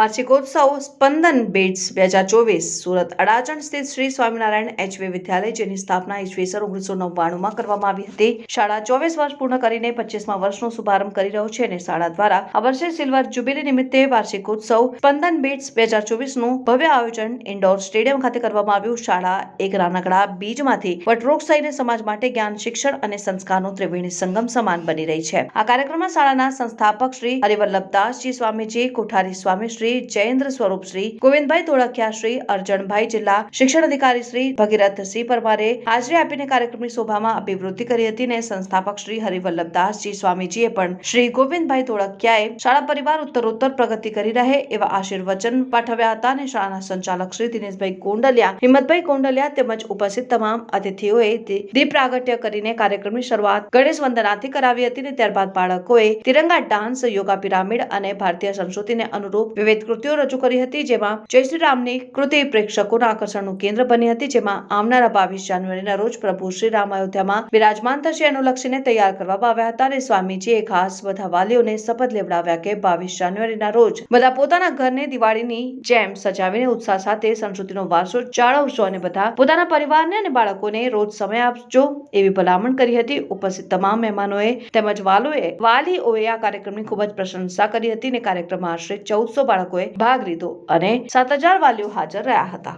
વાર્ષિકોત્સવ સ્પંદન બેટ્સ 2024 સુરત અડાજણ સ્થિત શ્રી સ્વામિનારાયણ એચવી વિદ્યાલય જેની સ્થાપના ઈસવીસન 1999માં કરવામાં આવી હતી. શાળા 24 વર્ષ પૂર્ણ કરીને 25મા વર્ષનો શુભારંભ કરી રહ્યો છે અને શાળા દ્વારા આ વર્ષે સિલ્વર જ્યુબિલી નિમિત્તે વાર્ષિકોત્સવ સ્પંદન બેટ્સ 2024નું ભવ્ય આયોજન ઇન્ડોર સ્ટેડિયમ ખાતે કરવામાં આવ્યું. શાળા એક નાનકડા બીજમાંથી વટવૃક્ષ થઈને સમાજ માટે જ્ઞાન, શિક્ષણ અને સંસ્કારનો ત્રિવેણી સંગમ સમાન બની રહી છે. આ કાર્યક્રમમાં શાળાના સંસ્થાપક શ્રી હરિવલ્લભદાસજી સ્વામીજી, કોઠારી સ્વામી શ્રી જયેન્દ્ર સ્વરૂપ શ્રી ગોવિંદભાઈ ધોળકિયા, શ્રી અર્જણભાઈ, જિલ્લા શિક્ષણ અધિકારી શ્રી ભગીરથસિંહ પરમારે હાજરી આપીને કાર્યક્રમની શોભામાં અભિવૃદ્ધિ કરી હતી અને સંસ્થાપક શ્રી હરિવલ્લભદાસજી સ્વામીજીએ પણ શ્રી ગોવિંદભાઈ ધોળકિયાએ શાળા પરિવાર ઉત્તરોત્તર પ્રગતિ કરી રહે એવા આશીર્વચન પાઠવ્યા હતા અને શાળાના સંચાલક શ્રી દિનેશભાઈ કોંડલિયા, હિંમતભાઈ કોંડલિયા તેમજ ઉપસ્થિત તમામ અતિથિઓએ દીપ પ્રાગટ્ય કરીને કાર્યક્રમની શરૂઆત ગણેશ વંદનાથી કરાવી હતી અને ત્યારબાદ બાળકોએ તિરંગા ડાન્સ, યોગા પિરામિડ અને ભારતીય સંસ્કૃતિને અનુરૂપ વિવિધ કૃતિઓ રજૂ કરી હતી, જેમાં જય શ્રી રામની કૃતિ પ્રેક્ષકોના આકર્ષણનું કેન્દ્ર બની હતી. જેમાં આવનારા 22 જાન્યુઆરીના રોજ પ્રભુ શ્રી રામ અયોધ્યામાં બિરાજમાન થશે અનુલક્ષીને તૈયાર કરવામાં આવ્યા હતા અને સ્વામીજીએ ખાસ બધા વાલીઓને શપથ લેવડાવ્યા કે 22 જાન્યુઆરીના રોજ બધા પોતાના ઘરને દિવાળીની જેમ સજાવીને ઉત્સાહ સાથે સંસ્કૃતિનો વારસો જાળવજો અને બધા પોતાના પરિવારને અને બાળકોને રોજ સમય આપજો એવી ભલામણ કરી હતી. ઉપસ્થિત તમામ મહેમાનોએ તેમજ વાલીઓએ આ કાર્યક્રમની ખૂબ જ પ્રશંસા કરી હતી અને કાર્યક્રમમાં આશરે 1400 બાળકોએ ભાગ લીધો અને 7000 વાલીઓ હાજર રહ્યા હતા.